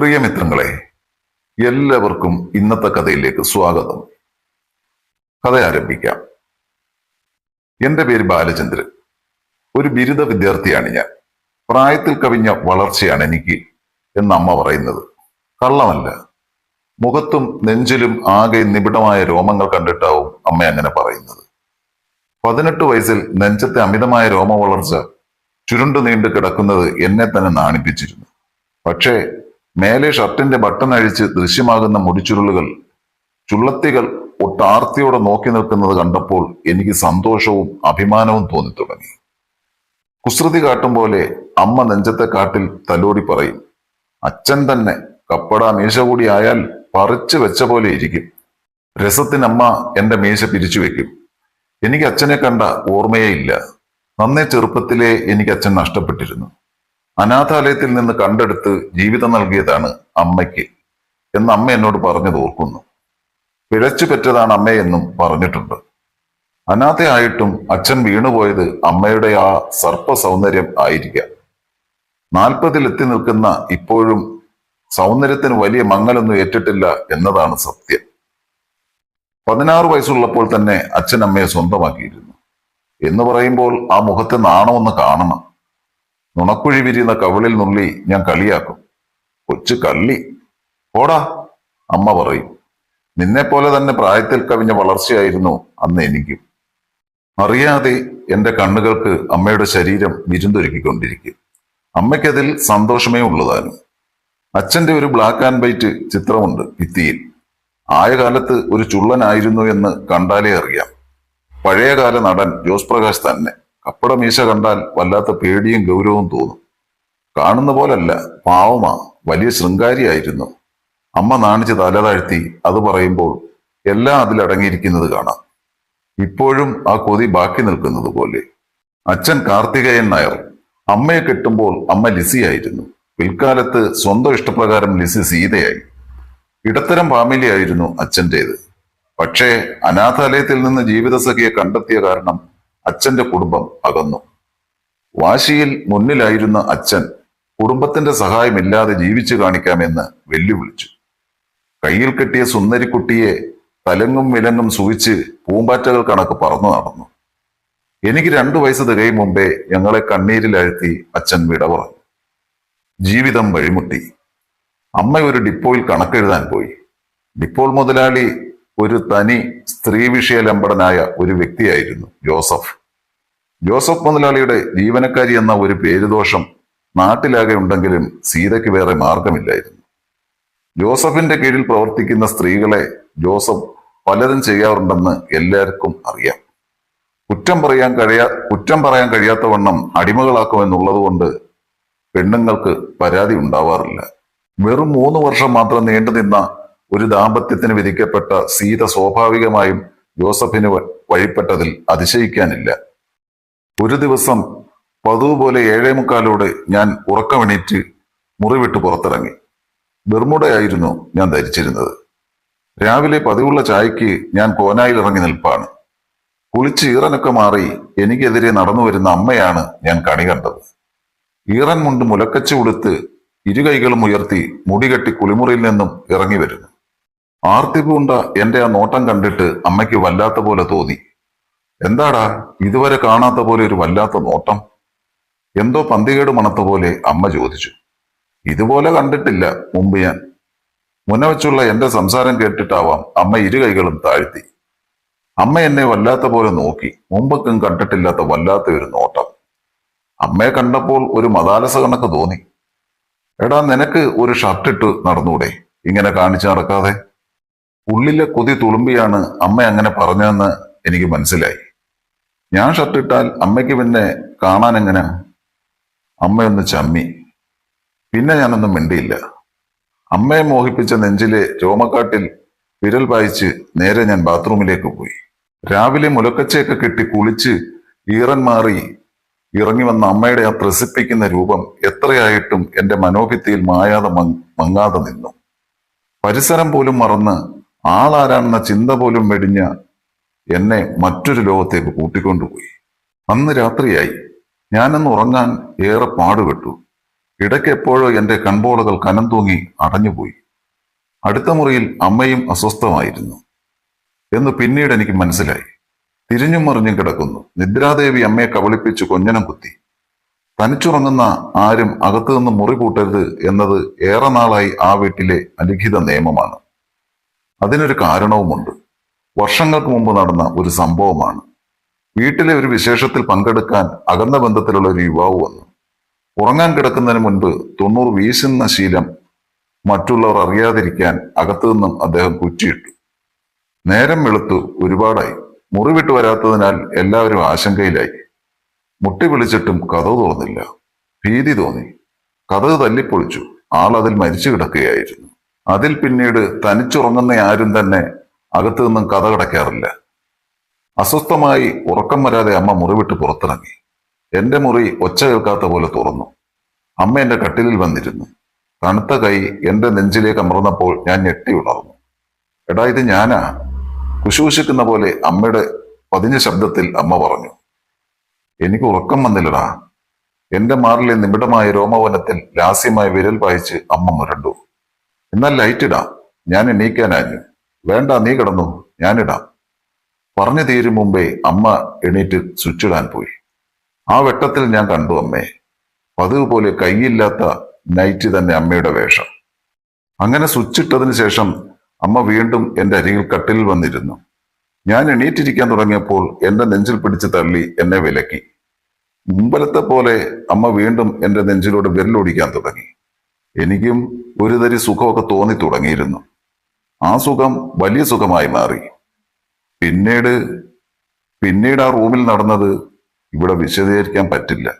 പ്രിയമിത്രങ്ങളെ, എല്ലാവർക്കും ഇന്നത്തെ കഥയിലേക്ക് സ്വാഗതം. കഥ ആരംഭിക്കാം. എന്റെ പേര് ബാലചന്ദ്രൻ. ഒരു ബിരുദ വിദ്യാർത്ഥിയാണ് ഞാൻ. പ്രായത്തിൽ കവിഞ്ഞ വളർച്ചയാണ് എനിക്ക് എന്ന് അമ്മ പറയുന്നത് കള്ളമല്ല. മുഖത്തും നെഞ്ചിലും ആകെ നിബിഡമായ രോമങ്ങൾ കണ്ടിട്ടാവും അമ്മ അങ്ങനെ പറയുന്നത്. 18 വയസ്സിൽ നെഞ്ചത്തെ അമിതമായ രോമ വളർച്ച ചുരുണ്ടു നീണ്ടു കിടക്കുന്നത് എന്നെ തന്നെ നാണിപ്പിച്ചിരുന്നു. പക്ഷേ മേലെ ഷർട്ടിന്റെ ബട്ടൺ അഴിച്ച് ദൃശ്യമാകുന്ന മുടിച്ചുരുളുകൾ, ചുള്ളത്തികൾ ഒട്ടാർത്തിയോടെ നോക്കി നിൽക്കുന്നത് കണ്ടപ്പോൾ എനിക്ക് സന്തോഷവും അഭിമാനവും തോന്നി തുടങ്ങി. കുസൃതി കാട്ടും പോലെ അമ്മ നെഞ്ചത്തെ കാട്ടിൽ തലോടി പറയും, അച്ഛൻ തന്നെ കപ്പട മീശ കൂടി ആയാൽ പറിച്ചു വെച്ച പോലെ ഇരിക്കും. രസത്തിനമ്മ എന്റെ മീശ പിരിച്ചു വെക്കും. എനിക്ക് അച്ഛനെ കണ്ട ഓർമ്മയേ ഇല്ല. നന്നേ ചെറുപ്പത്തിലേ എനിക്ക് അച്ഛൻ നഷ്ടപ്പെട്ടിരുന്നു. അനാഥാലയത്തിൽ നിന്ന് കണ്ടെടുത്ത് ജീവിതം നൽകിയതാണ് അമ്മയ്ക്ക് എന്ന് അമ്മ എന്നോട് പറഞ്ഞത് ഓർക്കുന്നു. പിഴച്ചു പെറ്റതാണ് അമ്മയെന്നും പറഞ്ഞിട്ടുണ്ട്. അനാഥയായിട്ടും അച്ഛൻ വീണുപോയത് അമ്മയുടെ ആ സർപ്പ സൗന്ദര്യം ആയിരിക്കാം. 40 എത്തി നിൽക്കുന്ന ഇപ്പോഴും സൗന്ദര്യത്തിന് വലിയ മങ്ങലൊന്നും ഏറ്റിട്ടില്ല എന്നതാണ് സത്യം. 16 വയസ്സുള്ളപ്പോൾ തന്നെ അച്ഛൻ അമ്മയെ സ്വന്തമാക്കിയിരുന്നു എന്ന് പറയുമ്പോൾ ആ മുഖത്തെ നാണമൊന്ന് കാണണം. നുണക്കുഴി വിരിയുന്ന കവിളിൽ നുള്ളി ഞാൻ കളിയാക്കും. കൊച്ചു കള്ളി, ഓടാ അമ്മ പറയും. നിന്നെപ്പോലെ തന്നെ പ്രായത്തിൽ കവിഞ്ഞ വളർച്ചയായിരുന്നു അന്ന് എനിക്കും. അറിയാതെ എന്റെ കണ്ണുകൾക്ക് അമ്മയുടെ ശരീരം വിരുന്നൊരുക്കിക്കൊണ്ടിരിക്കും. അമ്മയ്ക്കതിൽ സന്തോഷമേ ഉള്ളതാനും. അച്ഛന്റെ ഒരു ബ്ലാക്ക് ആൻഡ് വൈറ്റ് ചിത്രമുണ്ട് ഭിത്തിയിൽ. ആയ കാലത്ത് ഒരു ചുള്ളനായിരുന്നു എന്ന് കണ്ടാലേ അറിയാം. പഴയകാല നടൻ ജോസ് പ്രകാശ് തന്നെ. കപ്പട മീശ കണ്ടാൽ വല്ലാത്ത പേടിയും ഗൗരവവും തോന്നും. കാണുന്ന പോലല്ല, പാവമാ, വലിയ ശൃംഗാരിയായിരുന്നു. അമ്മ നാണിച്ച് തല താഴ്ത്തി അത് പറയുമ്പോൾ എല്ലാം അതിലടങ്ങിയിരിക്കുന്നത് കാണാം. ഇപ്പോഴും ആ കൊതി ബാക്കി നിൽക്കുന്നത് പോലെ. അച്ഛൻ കാർത്തികേയൻ നായർ. അമ്മയെ കെട്ടുമ്പോൾ അമ്മ ലിസിയായിരുന്നു. പിൽക്കാലത്ത് സ്വന്തം ഇഷ്ടപ്രകാരം ലിസി സീതയായി. ഇടത്തരം ഫാമിലി ആയിരുന്നു അച്ഛൻ്റേത്. പക്ഷേ അനാഥാലയത്തിൽ നിന്ന് ജീവിതസഖിയെ കണ്ടെത്തിയ കാരണം അച്ഛന്റെ കുടുംബം അകന്നു. വാശിയിൽ മുന്നിലായിരുന്ന അച്ഛൻ കുടുംബത്തിന്റെ സഹായമില്ലാതെ ജീവിച്ചു കാണിക്കാമെന്ന് വെല്ലുവിളിച്ചു. കയ്യിൽ കെട്ടിയ സുന്ദരിക്കുട്ടിയെ തലങ്ങും വിലങ്ങും സൂചിച്ച് പൂമ്പാറ്റകൾ കണക്ക് പറന്നു നടന്നു. എനിക്ക് 2 വയസ്സ് തികയും മുമ്പേ ഞങ്ങളെ കണ്ണീരിലഴ്ത്തി അച്ഛൻ വിട പറഞ്ഞു. ജീവിതം വഴിമുട്ടി. അമ്മ ഒരു ഡിപ്പോയിൽ കണക്കെഴുതാൻ പോയി. ഡിപ്പോൾ മുതലാളി ഒരു തനി സ്ത്രീ വിഷയലമ്പടനായ ഒരു വ്യക്തിയായിരുന്നു ജോസഫ്. ജോസഫ് മുതലാളിയുടെ ജീവനക്കാരി എന്ന ഒരു പേരുദോഷം നാട്ടിലാകെ ഉണ്ടെങ്കിലും സീതയ്ക്ക് വേറെ മാർഗമില്ലായിരുന്നു. ജോസഫിന്റെ കീഴിൽ പ്രവർത്തിക്കുന്ന സ്ത്രീകളെ ജോസഫ് പലതും ചെയ്യാറുണ്ടെന്ന് എല്ലാവർക്കും അറിയാം. കുറ്റം പറയാൻ കഴിയാത്തവണ്ണം അടിമകളാക്കുമെന്നുള്ളത് കൊണ്ട് പെണ്ണുങ്ങൾക്ക് പരാതി ഉണ്ടാവാറില്ല. വെറും 3 വർഷം മാത്രം നീണ്ടുനിന്ന ഒരു ദാമ്പത്യത്തിന് വിധിക്കപ്പെട്ട സീത സ്വാഭാവികമായും ജോസഫിന് വഴിപ്പെട്ടതിൽ അതിശയിക്കാനില്ല. ഒരു ദിവസം പതിവ് പോലെ 7:45 ഞാൻ ഉറക്കമെണീറ്റ് മുറി വിട്ട് പുറത്തിറങ്ങി. ബെർമുഡയായിരുന്നു ഞാൻ ധരിച്ചിരുന്നത്. രാവിലെ പതിവുള്ള ചായക്ക് ഞാൻ കോനായിൽ ഇറങ്ങി നിൽപ്പാണ്. കുളിച്ച് ഈറനൊക്കെ മാറി എനിക്കെതിരെ നടന്നു വരുന്ന അമ്മയാണ് ഞാൻ കണി കണ്ടത്. ഈറൻ മുണ്ട് മുലക്കച്ച് ഉടുത്ത് ഇരുകൈകളും ഉയർത്തി മുടികെട്ടി കുളിമുറിയിൽ നിന്നും ഇറങ്ങി വരുന്നു. ആർത്തി പൂണ്ട എന്റെ ആ നോട്ടം കണ്ടിട്ട് അമ്മയ്ക്ക് വല്ലാത്ത പോലെ തോന്നി. എന്താടാ ഇതുവരെ കാണാത്ത പോലെ ഒരു വല്ലാത്ത നോട്ടം? എന്തോ പന്തികേട് മണത്ത പോലെ അമ്മ ചോദിച്ചു. ഇതുപോലെ കണ്ടിട്ടില്ല മുമ്പ് ഞാൻ. മുന്നവച്ചുള്ള എന്റെ സംസാരം കേട്ടിട്ടാവാം അമ്മ ഇരുകൈകളും താഴ്ത്തി. അമ്മ എന്നെ വല്ലാത്ത പോലെ നോക്കി. മുമ്പൊക്കെ കണ്ടിട്ടില്ലാത്ത വല്ലാത്ത ഒരു നോട്ടം. അമ്മയെ കണ്ടപ്പോൾ ഒരു മതാലസ കണക്ക് തോന്നി. എടാ, നിനക്ക് ഒരു ഷർട്ടിട്ട് നടന്നൂടെ ഇങ്ങനെ കാണിച്ചു നടക്കാതെ? ഉള്ളിലെ കൊതി തുളുമ്പിയാണ് അമ്മ അങ്ങനെ പറഞ്ഞതെന്ന് എനിക്ക് മനസ്സിലായി. ഞാൻ ഷർട്ടിട്ടാൽ അമ്മയ്ക്ക് പിന്നെ കാണാൻ എങ്ങനെ? അമ്മയൊന്ന് ചമ്മി. പിന്നെ ഞാനൊന്നും മിണ്ടിയില്ല. അമ്മയെ മോഹിപ്പിച്ച നെഞ്ചിലെ രോമക്കാട്ടിൽ വിരൽ പായിച്ച് നേരെ ഞാൻ ബാത്റൂമിലേക്ക് പോയി. രാവിലെ മുലക്കച്ചയൊക്കെ കെട്ടി കുളിച്ച് ഈറൻ മാറി ഇറങ്ങി വന്ന അമ്മയുടെ ആ ത്രസിപ്പിക്കുന്ന രൂപം എത്രയായിട്ടും എന്റെ മനോഭിത്തിയിൽ മായാതെ മങ്ങാതെ നിന്നു. പരിസരം പോലും മറന്ന് ആളാരാണെന്ന ചിന്ത പോലും വെടിഞ്ഞ എന്നെ മറ്റൊരു ലോകത്തേക്ക് കൂട്ടിക്കൊണ്ടുപോയി. അന്ന് രാത്രിയായി. ഞാനന്ന് ഉറങ്ങാൻ ഏറെ പാടുപെട്ടു. ഇടയ്ക്ക് എപ്പോഴോ എന്റെ കൺപോളകൾ കനം തൂങ്ങി അടഞ്ഞുപോയി. അടുത്ത മുറിയിൽ അമ്മയും അസ്വസ്ഥമായിരുന്നു എന്ന് പിന്നീട് എനിക്ക് മനസ്സിലായി. തിരിഞ്ഞും മറിഞ്ഞും കിടക്കുന്നു. നിദ്രാദേവി അമ്മയെ കബളിപ്പിച്ച് കൊഞ്ഞനം കുത്തി. തനിച്ചുറങ്ങുന്ന ആരും അകത്തുനിന്ന് മുറി കൂട്ടരുത് എന്നത് ഏറെ നാളായി ആ വീട്ടിലെ അലിഖിത നിയമമാണ്. അതിനൊരു കാരണവുമുണ്ട്. വർഷങ്ങൾക്ക് മുമ്പ് നടന്ന ഒരു സംഭവമാണ്. വീട്ടിലെ ഒരു വിശേഷത്തിൽ പങ്കെടുക്കാൻ അകന്ന ബന്ധത്തിലുള്ള ഒരു യുവാവ് വന്നു. ഉറങ്ങാൻ കിടക്കുന്നതിന് മുൻപ് 90 വീശുന്ന ശീലം മറ്റുള്ളവർ അറിയാതിരിക്കാൻ അകത്തു നിന്നും അദ്ദേഹം കുറ്റിയിട്ടു. നേരം വെളുത്തു ഒരുപാടായി. മുറി വിട്ടു വരാത്തതിനാൽ എല്ലാവരും ആശങ്കയിലായി. മുട്ടി വിളിച്ചിട്ടും കതവ് തുറന്നില്ല. ഭീതി തോന്നി. കതവ് തല്ലിപ്പൊളിച്ചു. ആൾ അതിൽ മരിച്ചു കിടക്കുകയായിരുന്നു. അതിൽ പിന്നീട് തനിച്ചുറങ്ങുന്ന ആരും തന്നെ അകത്തു നിന്നും കഥ കടക്കാറില്ല. അസ്വസ്ഥമായി ഉറക്കം വരാതെ അമ്മ മുറി വിട്ട് പുറത്തിറങ്ങി. എന്റെ മുറി ഒച്ച കേൾക്കാത്ത പോലെ തുറന്നു. അമ്മ എന്റെ കട്ടിലിൽ വന്നിരുന്നു. തണുത്ത കൈ എന്റെ നെഞ്ചിലേക്ക് അമർന്നപ്പോൾ ഞാൻ ഞെട്ടി ഉണർന്നു. എടാ, ഇത് ഞാനാ. കുശൂഷിക്കുന്ന പോലെ അമ്മയുടെ പതിഞ്ഞ ശബ്ദത്തിൽ അമ്മ പറഞ്ഞു. എനിക്ക് ഉറക്കം വന്നില്ലടാ. എന്റെ മാറിലെ നിബിഡമായ രോമവനത്തിൽ ലാസ്യമായ വിരൽ പായിച്ച് അമ്മ മുരണ്ടു. എന്നാൽ ലൈറ്റ് ഇടാം. ഞാൻ എണീക്കാനാഞ്ഞു. വേണ്ട, നീ കിടന്നു, ഞാനിടാം. പറഞ്ഞു തീരും മുമ്പേ അമ്മ എണീറ്റ് സ്വിച്ചിടാൻ പോയി. ആ വെട്ടത്തിൽ ഞാൻ കണ്ടു അമ്മയെ. പതിവ് പോലെ കൈയില്ലാത്ത നൈറ്റ് തന്നെ അമ്മയുടെ വേഷം. അങ്ങനെ സ്വിച്ചിട്ടതിന് ശേഷം അമ്മ വീണ്ടും എന്റെ അരികിൽ കട്ടിലിൽ വന്നിരുന്നു. ഞാൻ എണീറ്റിരിക്കാൻ തുടങ്ങിയപ്പോൾ എന്റെ നെഞ്ചിൽ പിടിച്ച് തള്ളി എന്നെ വിലക്കി. മുമ്പലത്തെ പോലെ അമ്മ വീണ്ടും എന്റെ നെഞ്ചിലൂടെ വിരലൊടിക്കാൻ തുടങ്ങി. എനിക്കും ഒരു തരി സുഖമൊക്കെ തോന്നി തുടങ്ങിയിരുന്നു. ആ സുഖം വലിയ സുഖമായി മാറി. പിന്നീട് ആ റൂമിൽ നടന്നത് ഇവിടെ വിശദീകരിക്കാൻ പറ്റില്ല.